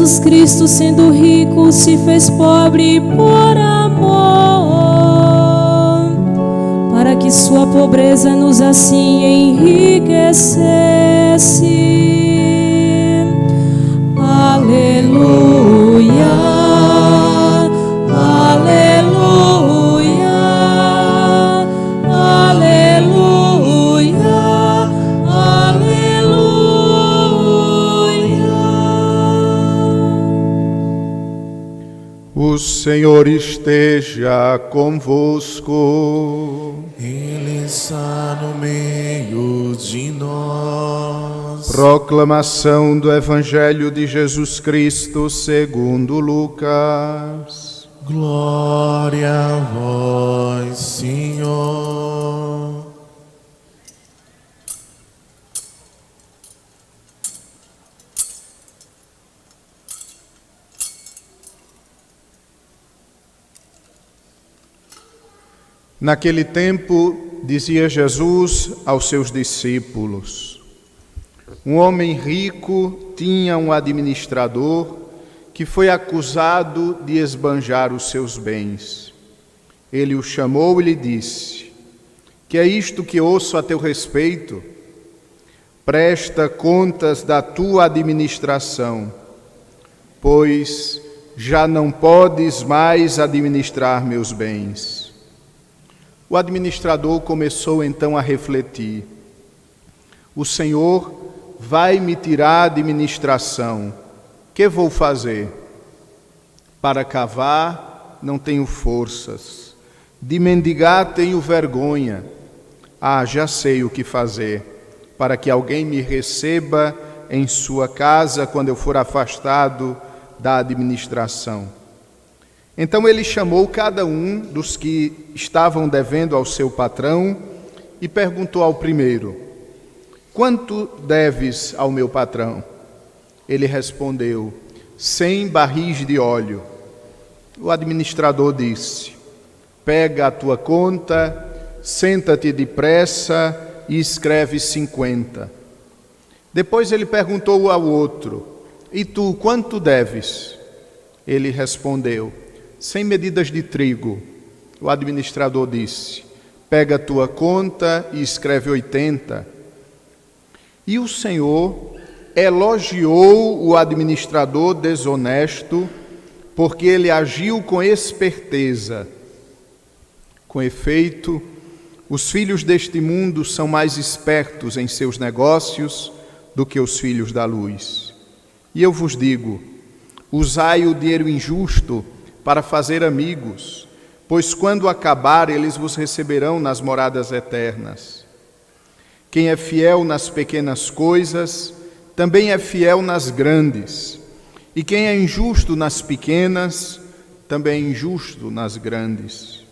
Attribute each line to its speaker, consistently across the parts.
Speaker 1: Jesus Cristo, sendo rico, se fez pobre por amor, para que sua pobreza nos assim enriquecesse. Aleluia.
Speaker 2: O Senhor esteja convosco.
Speaker 3: Ele está no meio de nós.
Speaker 2: Proclamação do Evangelho de Jesus Cristo segundo Lucas.
Speaker 3: Glória a vós, Senhor.
Speaker 2: Naquele tempo, dizia Jesus aos seus discípulos: um homem rico tinha um administrador que foi acusado de esbanjar os seus bens. Ele o chamou e lhe disse: que é isto que ouço a teu respeito? Presta contas da tua administração, pois já não podes mais administrar meus bens. O administrador começou então a refletir: o Senhor vai me tirar a administração, que vou fazer? Para cavar não tenho forças, de mendigar tenho vergonha. Já sei o que fazer, para que alguém me receba em sua casa quando eu for afastado da administração. Então ele chamou cada um dos que estavam devendo ao seu patrão e perguntou ao primeiro: quanto deves ao meu patrão? Ele respondeu: 100 barris de óleo. O administrador disse: pega a tua conta, senta-te depressa e escreve 50. Depois ele perguntou ao outro: e tu, quanto deves? Ele respondeu: 100 medidas de trigo. O administrador disse: pega a tua conta e escreve 80. E o Senhor elogiou o administrador desonesto, porque ele agiu com esperteza. Com efeito, os filhos deste mundo são mais espertos em seus negócios do que os filhos da luz. E eu vos digo: usai o dinheiro injusto para fazer amigos, pois quando acabar eles vos receberão nas moradas eternas. Quem é fiel nas pequenas coisas, também é fiel nas grandes. E quem é injusto nas pequenas, também é injusto nas grandes.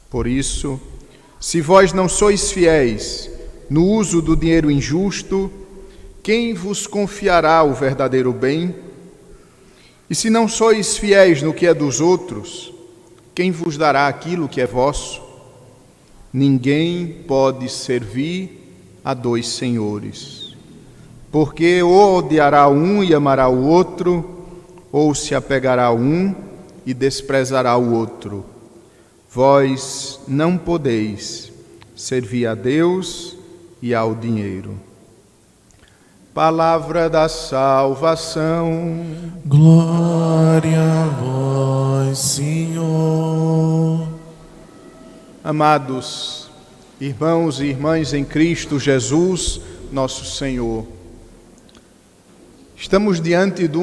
Speaker 2: Por isso, se vós não sois fiéis no uso do dinheiro injusto, quem vos confiará o verdadeiro bem? E se não sois fiéis no que é dos outros, quem vos dará aquilo que é vosso? Ninguém pode servir a dois senhores, porque ou odiará um e amará o outro, ou se apegará a um e desprezará o outro. Vós não podeis servir a Deus e ao dinheiro. Palavra da salvação.
Speaker 3: Glória a vós, Senhor.
Speaker 2: Amados irmãos e irmãs em Cristo Jesus, nosso Senhor, estamos diante de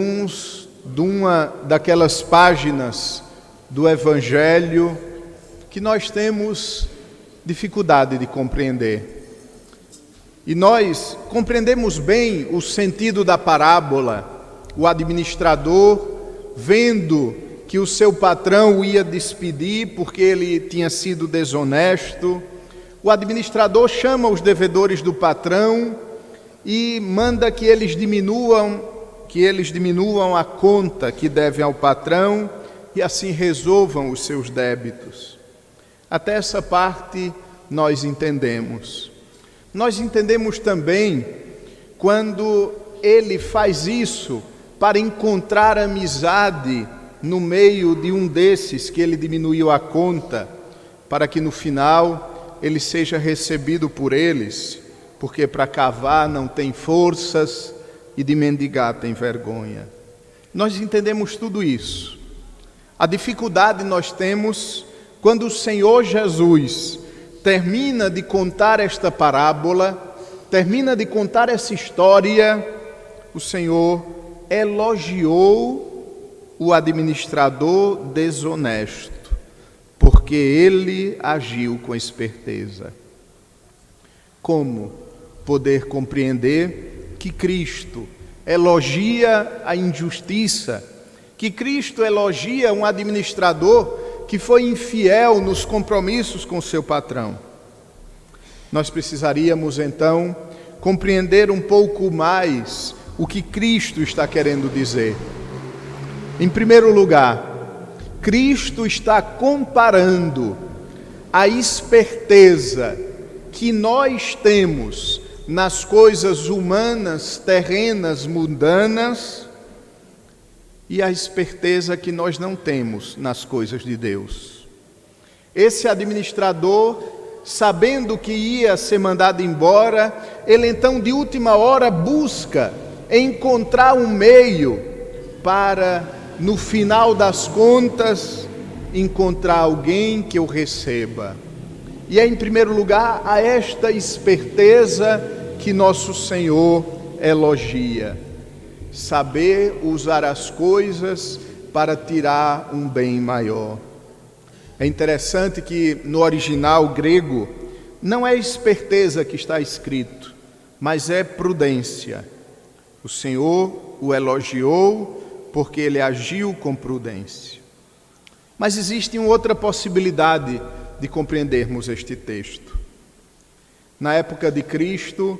Speaker 2: uma daquelas páginas do Evangelho que nós temos dificuldade de compreender. E nós compreendemos bem o sentido da parábola, o administrador, vendo que o seu patrão o ia despedir porque ele tinha sido desonesto, o administrador chama os devedores do patrão e manda que eles diminuam a conta que devem ao patrão e assim resolvam os seus débitos. Até essa parte nós entendemos. Nós entendemos também quando ele faz isso para encontrar amizade no meio de um desses que ele diminuiu a conta, para que no final ele seja recebido por eles, porque para cavar não tem forças e de mendigar tem vergonha. Nós entendemos tudo isso. A dificuldade nós temos quando o Senhor Jesus termina de contar esta parábola, termina de contar essa história, o Senhor elogiou o administrador desonesto, porque ele agiu com esperteza. Como poder compreender que Cristo elogia a injustiça, que Cristo elogia um administrador que foi infiel nos compromissos com seu patrão? Nós precisaríamos então compreender um pouco mais o que Cristo está querendo dizer. Em primeiro lugar, Cristo está comparando a esperteza que nós temos nas coisas humanas, terrenas, mundanas, e a esperteza que nós não temos nas coisas de Deus. Esse administrador, sabendo que ia ser mandado embora, ele então de última hora busca encontrar um meio para, no final das contas, encontrar alguém que o receba. E é em primeiro lugar a esta esperteza que nosso Senhor elogia. Saber usar as coisas para tirar um bem maior. É interessante que no original grego não é esperteza que está escrito, mas é prudência. O Senhor o elogiou porque ele agiu com prudência. Mas existe uma outra possibilidade de compreendermos este texto. Na época de Cristo,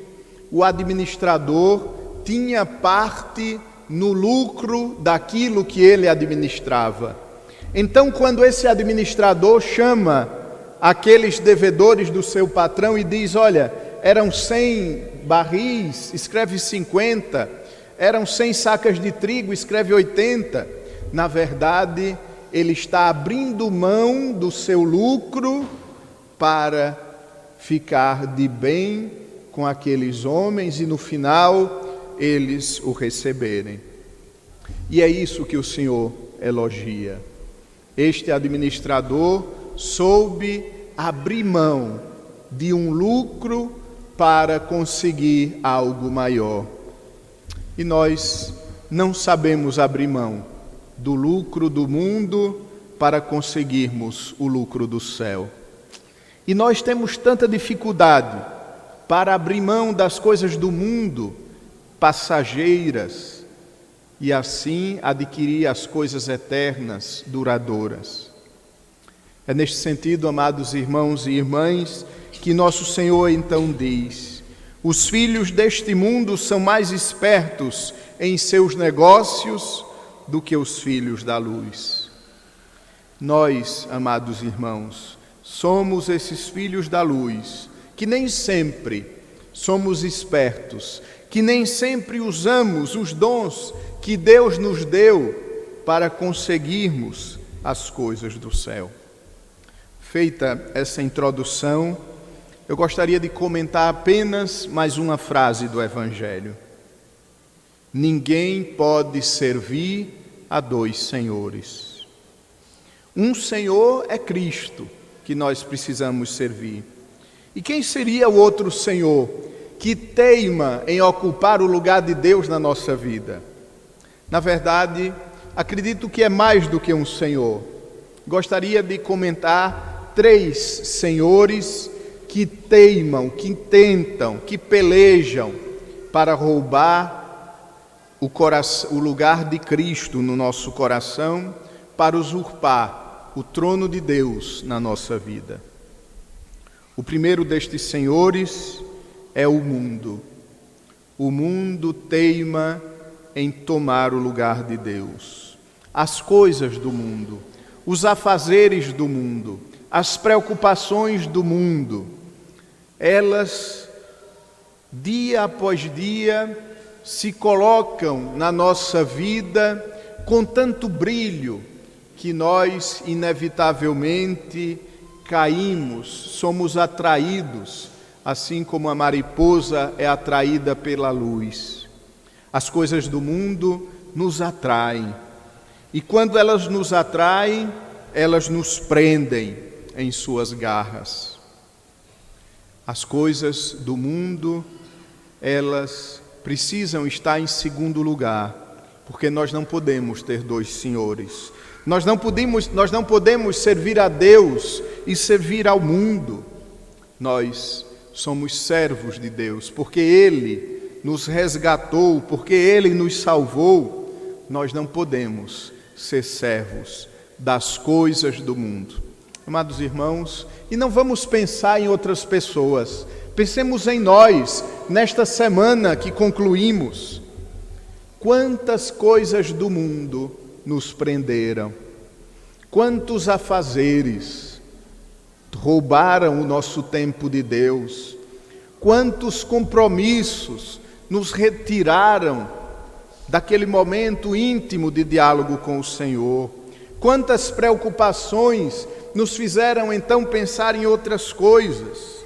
Speaker 2: o administrador tinha parte no lucro daquilo que ele administrava. Então, quando esse administrador chama aqueles devedores do seu patrão e diz: olha, eram 100 barris, escreve 50, eram 100 sacas de trigo, escreve 80, na verdade, ele está abrindo mão do seu lucro para ficar de bem com aqueles homens e no final eles o receberem. E é isso que o Senhor elogia. Este administrador soube abrir mão de um lucro para conseguir algo maior. E nós não sabemos abrir mão do lucro do mundo para conseguirmos o lucro do céu. E nós temos tanta dificuldade para abrir mão das coisas do mundo, passageiras, e assim adquirir as coisas eternas, duradouras. É neste sentido, amados irmãos e irmãs, que nosso Senhor então diz: os filhos deste mundo são mais espertos em seus negócios do que os filhos da luz. Nós, amados irmãos, somos esses filhos da luz, que nem sempre somos espertos, que nem sempre usamos os dons que Deus nos deu para conseguirmos as coisas do céu. Feita essa introdução, eu gostaria de comentar apenas mais uma frase do Evangelho. Ninguém pode servir a dois senhores. Um Senhor é Cristo, que nós precisamos servir. E quem seria o outro Senhor que teima em ocupar o lugar de Deus na nossa vida? Na verdade, acredito que é mais do que um Senhor. Gostaria de comentar 3 senhores que teimam, que tentam, que pelejam para roubar o lugar de Cristo no nosso coração para usurpar o trono de Deus na nossa vida. O primeiro destes senhores é o mundo. O mundo teima em tomar o lugar de Deus. As coisas do mundo, os afazeres do mundo, as preocupações do mundo, elas, dia após dia, se colocam na nossa vida com tanto brilho que nós, inevitavelmente, caímos, somos atraídos, assim como a mariposa é atraída pela luz. As coisas do mundo nos atraem. E quando elas nos atraem, elas nos prendem em suas garras. As coisas do mundo, elas precisam estar em segundo lugar, porque nós não podemos ter dois senhores. Nós não podemos servir a Deus e servir ao mundo. Nós somos servos de Deus, porque Ele nos resgatou, porque Ele nos salvou. Nós não podemos ser servos das coisas do mundo. Amados irmãos, e não vamos pensar em outras pessoas, pensemos em nós, nesta semana que concluímos. Quantas coisas do mundo nos prenderam, quantos afazeres roubaram o nosso tempo de Deus, quantos compromissos nos retiraram daquele momento íntimo de diálogo com o Senhor, quantas preocupações nos fizeram então pensar em outras coisas.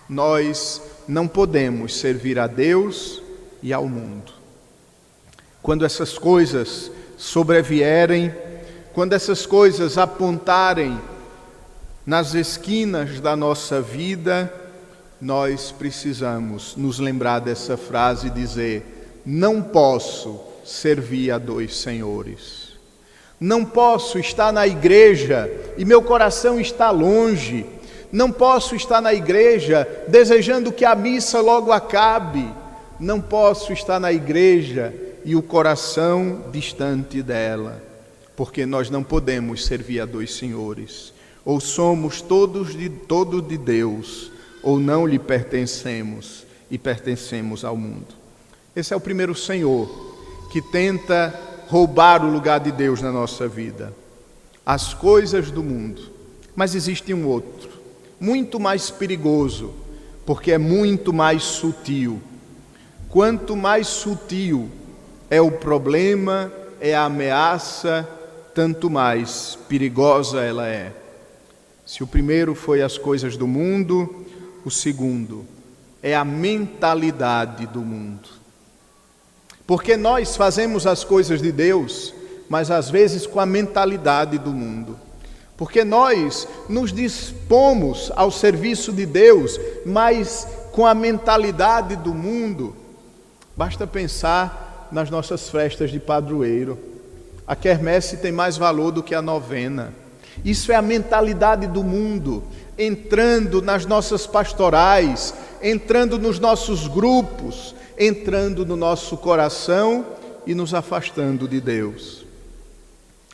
Speaker 2: Nós não podemos servir a Deus e ao mundo. Quando essas coisas sobrevierem, quando essas coisas apontarem nas esquinas da nossa vida, nós precisamos nos lembrar dessa frase e dizer: não posso servir a dois senhores. Não posso estar na igreja e meu coração está longe. Não posso estar na igreja desejando que a missa logo acabe. Não posso estar na igreja e o coração distante dela, porque nós não podemos servir a dois senhores. Ou somos todo de Deus, ou não lhe pertencemos e pertencemos ao mundo. Esse é o primeiro senhor que tenta roubar o lugar de Deus na nossa vida, as coisas do mundo. Mas existe um outro, muito mais perigoso, porque é muito mais sutil. Quanto mais sutil é o problema, é a ameaça, tanto mais perigosa ela é. Se o primeiro foi as coisas do mundo, o segundo é a mentalidade do mundo. Porque nós fazemos as coisas de Deus, mas às vezes com a mentalidade do mundo. Porque nós nos dispomos ao serviço de Deus, mas com a mentalidade do mundo. Basta pensar nas nossas festas de padroeiro. A quermesse tem mais valor do que a novena. Isso é a mentalidade do mundo, entrando nas nossas pastorais, entrando nos nossos grupos, entrando no nosso coração e nos afastando de Deus.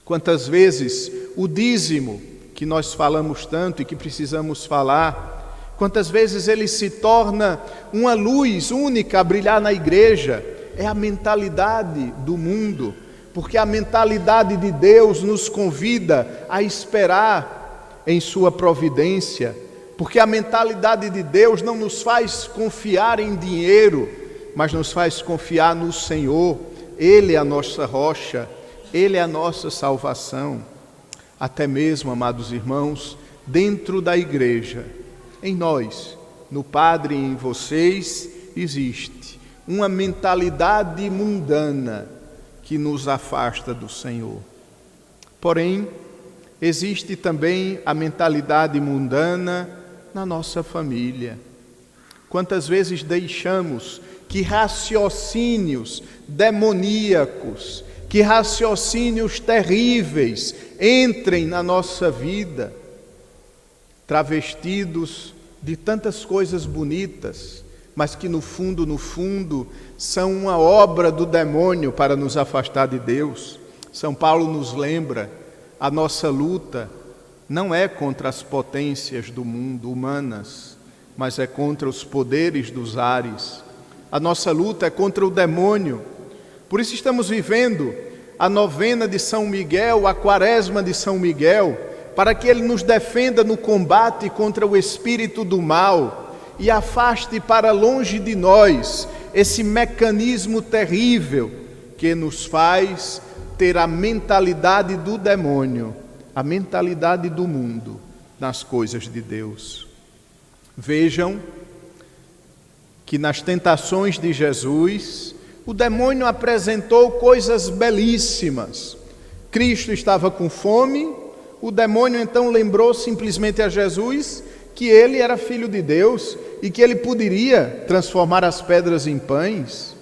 Speaker 2: Quantas vezes o dízimo, que nós falamos tanto e que precisamos falar, quantas vezes ele se torna uma luz única a brilhar na igreja, é a mentalidade do mundo, porque a mentalidade de Deus nos convida a esperar em sua providência, porque a mentalidade de Deus não nos faz confiar em dinheiro, mas nos faz confiar no Senhor. Ele é a nossa rocha, Ele é a nossa salvação. Até mesmo, amados irmãos, dentro da igreja, em nós, no Padre e em vocês, existe uma mentalidade mundana que nos afasta do Senhor. Porém, existe também a mentalidade mundana na nossa família. Quantas vezes deixamos que raciocínios demoníacos, que raciocínios terríveis entrem na nossa vida, travestidos de tantas coisas bonitas, mas que no fundo, são uma obra do demônio para nos afastar de Deus. São Paulo nos lembra, a nossa luta não é contra as potências do mundo humanas, mas é contra os poderes dos ares. A nossa luta é contra o demônio. Por isso estamos vivendo a novena de São Miguel, a quaresma de São Miguel, para que ele nos defenda no combate contra o espírito do mal e afaste para longe de nós esse mecanismo terrível que nos faz ter a mentalidade do demônio, a mentalidade do mundo nas coisas de Deus. Vejam que nas tentações de Jesus, o demônio apresentou coisas belíssimas. Cristo estava com fome, o demônio então lembrou simplesmente a Jesus que ele era filho de Deus e que ele poderia transformar as pedras em pães.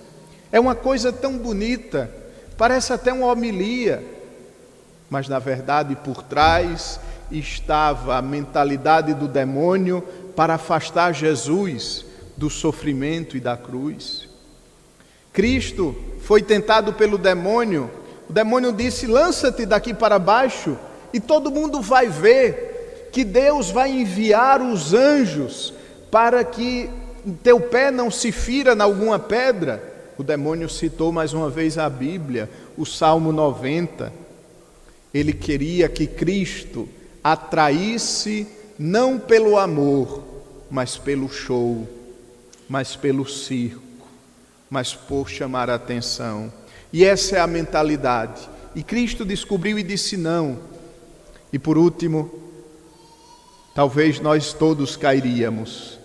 Speaker 2: É uma coisa tão bonita, parece até uma homilia, mas na verdade por trás estava a mentalidade do demônio para afastar Jesus do sofrimento e da cruz. Cristo foi tentado pelo demônio. O demônio disse: lança-te daqui para baixo e todo mundo vai ver que Deus vai enviar os anjos para que teu pé não se fira em alguma pedra. O demônio citou mais uma vez a Bíblia, o Salmo 90. Ele queria que Cristo atraísse não pelo amor, mas pelo show, mas pelo circo, mas por chamar a atenção. E essa é a mentalidade. E Cristo descobriu e disse não. E por último, talvez nós todos cairíamos.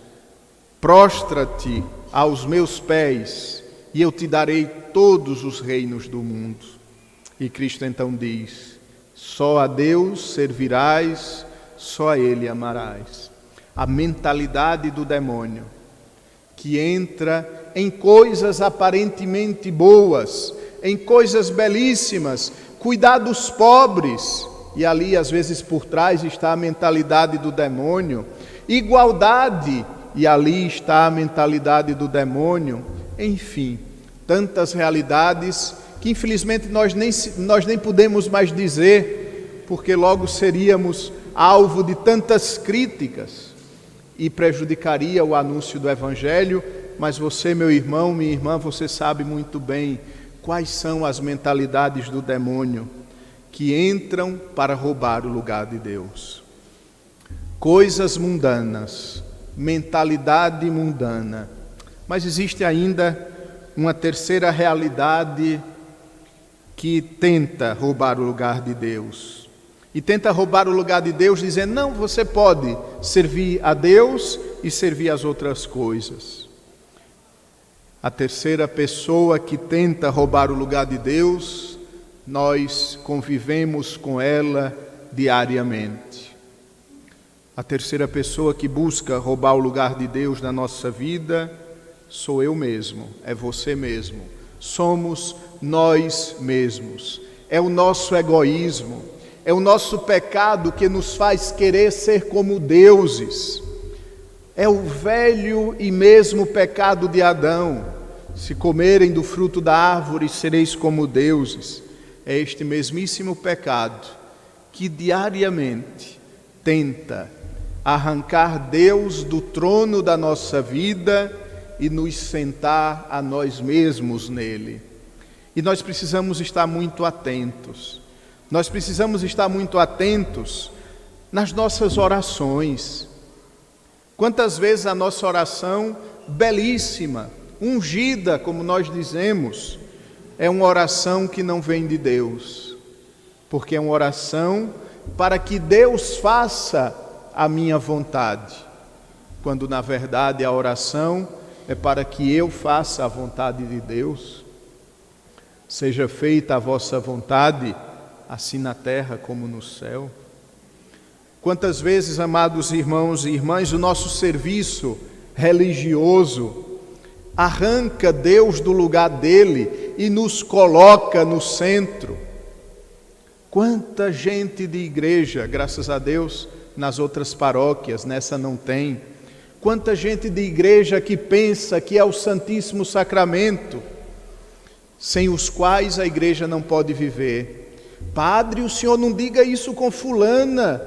Speaker 2: Prostra-te aos meus pés e eu te darei todos os reinos do mundo. E Cristo então diz: só a Deus servirás, só a Ele amarás. A mentalidade do demônio, que entra em coisas aparentemente boas, em coisas belíssimas, cuidar dos pobres, e ali às vezes por trás está a mentalidade do demônio, igualdade, e ali está a mentalidade do demônio. Enfim, tantas realidades que infelizmente nós nem podemos mais dizer, porque logo seríamos alvo de tantas críticas e prejudicaria o anúncio do Evangelho. Mas você, meu irmão, minha irmã, você sabe muito bem quais são as mentalidades do demônio que entram para roubar o lugar de Deus. Coisas mundanas, mentalidade mundana. Mas existe ainda uma terceira realidade que tenta roubar o lugar de Deus. E tenta roubar o lugar de Deus dizendo: não, você pode servir a Deus e servir as outras coisas. A terceira pessoa que tenta roubar o lugar de Deus, nós convivemos com ela diariamente. A terceira pessoa que busca roubar o lugar de Deus na nossa vida sou eu mesmo, é você mesmo. Somos nós mesmos. É o nosso egoísmo, é o nosso pecado que nos faz querer ser como deuses. É o velho e mesmo pecado de Adão: se comerem do fruto da árvore, sereis como deuses. É este mesmíssimo pecado que diariamente tenta arrancar Deus do trono da nossa vida e nos sentar a nós mesmos nele. E nós precisamos estar muito atentos. Nós precisamos estar muito atentos nas nossas orações. Quantas vezes a nossa oração belíssima, ungida, como nós dizemos, é uma oração que não vem de Deus, porque é uma oração para que Deus faça a minha vontade, quando na verdade a oração é para que eu faça a vontade de Deus. Seja feita a vossa vontade, assim na terra como no céu. Quantas vezes, amados irmãos e irmãs, o nosso serviço religioso arranca Deus do lugar dele e nos coloca no centro. Quanta gente de igreja, graças a Deus, nas outras paróquias, nessa não tem, Quanta gente de igreja que pensa que é o Santíssimo Sacramento, sem os quais a igreja não pode viver. Padre, o senhor não diga isso com fulana.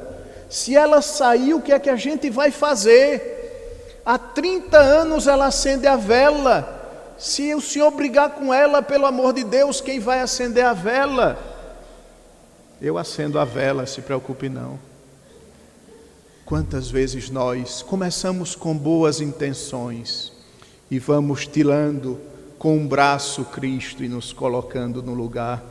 Speaker 2: Se ela sair, o que é que a gente vai fazer? Há 30 anos ela acende a vela. Se o senhor brigar com ela, pelo amor de Deus, quem vai acender a vela? Eu acendo a vela, se preocupe não. Quantas vezes nós começamos com boas intenções e vamos tirando com um braço Cristo e nos colocando no lugar?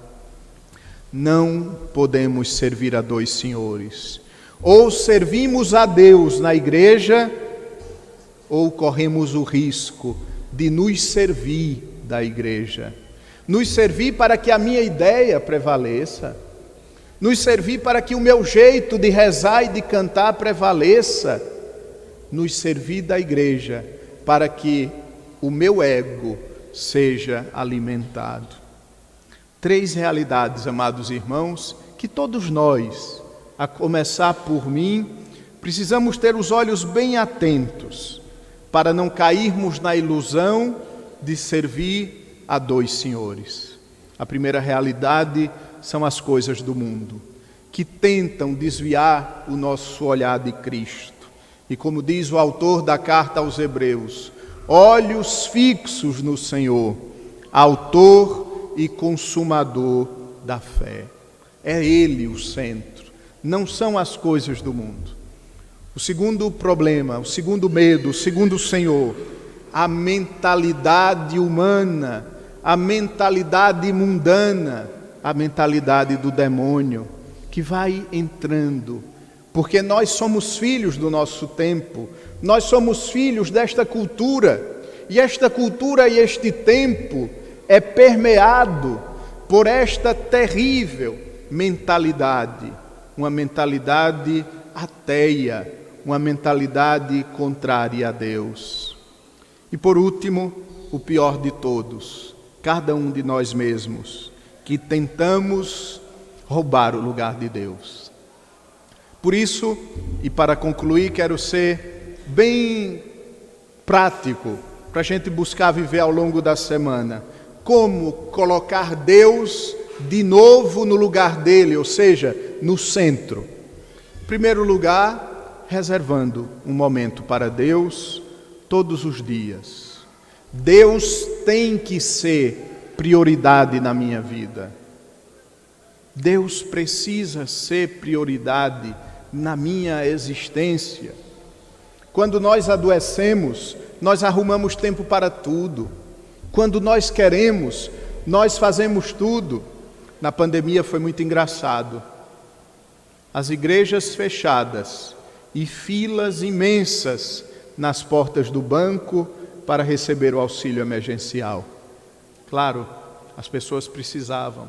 Speaker 2: Não podemos servir a dois senhores. Ou servimos a Deus na igreja, ou corremos o risco de nos servir da igreja. Nos servir para que a minha ideia prevaleça. Nos servir para que o meu jeito de rezar e de cantar prevaleça. Nos servir da igreja para que o meu ego seja alimentado. 3 realidades, amados irmãos, que todos nós, a começar por mim, precisamos ter os olhos bem atentos para não cairmos na ilusão de servir a dois senhores. A primeira realidade são as coisas do mundo, que tentam desviar o nosso olhar de Cristo. E como diz o autor da carta aos Hebreus, olhos fixos no Senhor, autor e consumador da fé. É Ele o centro, não são as coisas do mundo. O segundo problema, o segundo medo, o segundo Senhor, a mentalidade humana, a mentalidade mundana, a mentalidade do demônio, que vai entrando, porque nós somos filhos do nosso tempo, nós somos filhos desta cultura, e esta cultura e este tempo é permeado por esta terrível mentalidade, uma mentalidade ateia, uma mentalidade contrária a Deus. E por último, o pior de todos, cada um de nós mesmos, que tentamos roubar o lugar de Deus. Por isso, e para concluir, quero ser bem prático, para a gente buscar viver ao longo da semana. Como colocar Deus de novo no lugar dele, ou seja, no centro. Em primeiro lugar, reservando um momento para Deus todos os dias. Deus tem que ser prioridade na minha vida. Deus precisa ser prioridade na minha existência. Quando nós adoecemos, nós arrumamos tempo para tudo. Quando nós queremos, nós fazemos tudo. Na pandemia foi muito engraçado. As igrejas fechadas e filas imensas nas portas do banco para receber o auxílio emergencial. Claro, as pessoas precisavam,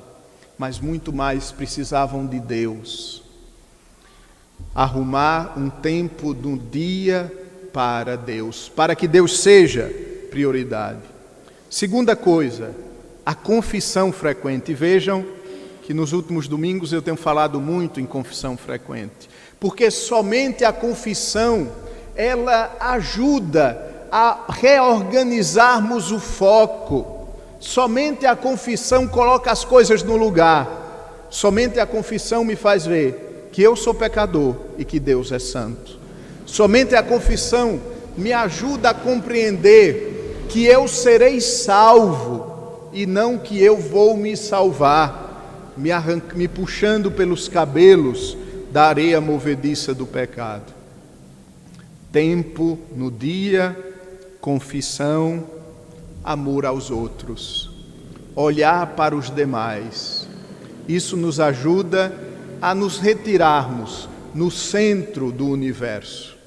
Speaker 2: mas muito mais precisavam de Deus. Arrumar um tempo do dia para Deus, para que Deus seja prioridade. Segunda coisa, a confissão frequente. Vejam que nos últimos domingos eu tenho falado muito em confissão frequente, porque somente a confissão, ela ajuda a reorganizarmos o foco. Somente a confissão coloca as coisas no lugar. Somente a confissão me faz ver que eu sou pecador e que Deus é santo. Somente a confissão me ajuda a compreender que eu serei salvo e não que eu vou me salvar, me puxando pelos cabelos da areia movediça do pecado. Tempo no dia, confissão, amor aos outros, olhar para os demais. Isso nos ajuda a nos retirarmos no centro do universo.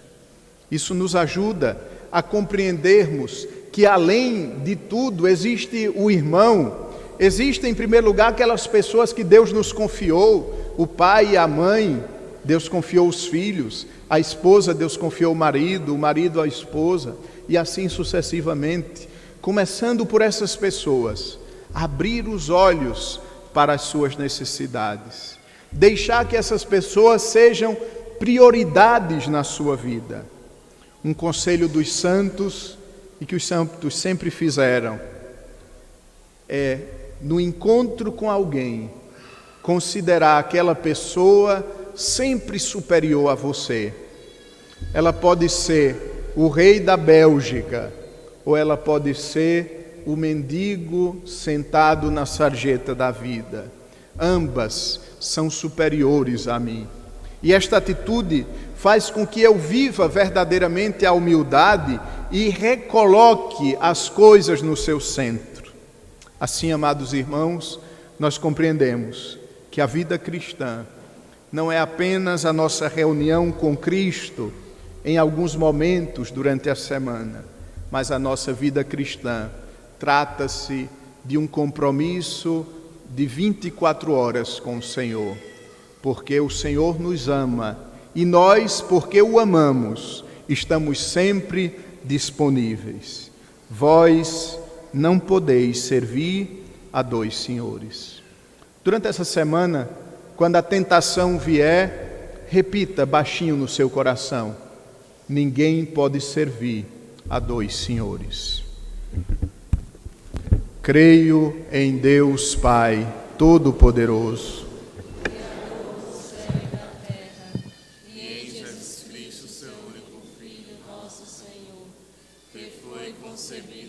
Speaker 2: Isso nos ajuda a compreendermos que além de tudo existe o irmão, existe em primeiro lugar aquelas pessoas que Deus nos confiou, o pai e a mãe, Deus confiou os filhos, a esposa Deus confiou o marido a esposa, e assim sucessivamente. Começando por essas pessoas, abrir os olhos para as suas necessidades, deixar que essas pessoas sejam prioridades na sua vida. Um conselho dos santos e que os santos sempre fizeram é, no encontro com alguém, considerar aquela pessoa sempre superior a você. Ela pode ser o rei da Bélgica, ou ela pode ser o mendigo sentado na sarjeta da vida. Ambas são superiores a mim. E esta atitude faz com que eu viva verdadeiramente a humildade e recoloque as coisas no seu centro. Assim, amados irmãos, nós compreendemos que a vida cristã não é apenas a nossa reunião com Cristo em alguns momentos durante a semana, mas a nossa vida cristã trata-se de um compromisso de 24 horas com o Senhor, porque o Senhor nos ama e nós, porque o amamos, estamos sempre disponíveis. Vós não podeis servir a dois senhores. Durante essa semana, quando a tentação vier, repita baixinho no seu coração: ninguém pode servir a dois senhores. Creio em Deus Pai Todo-Poderoso,
Speaker 1: Criador do céu e da terra, e em Jesus Cristo, seu único Filho, nosso Senhor, que foi concebido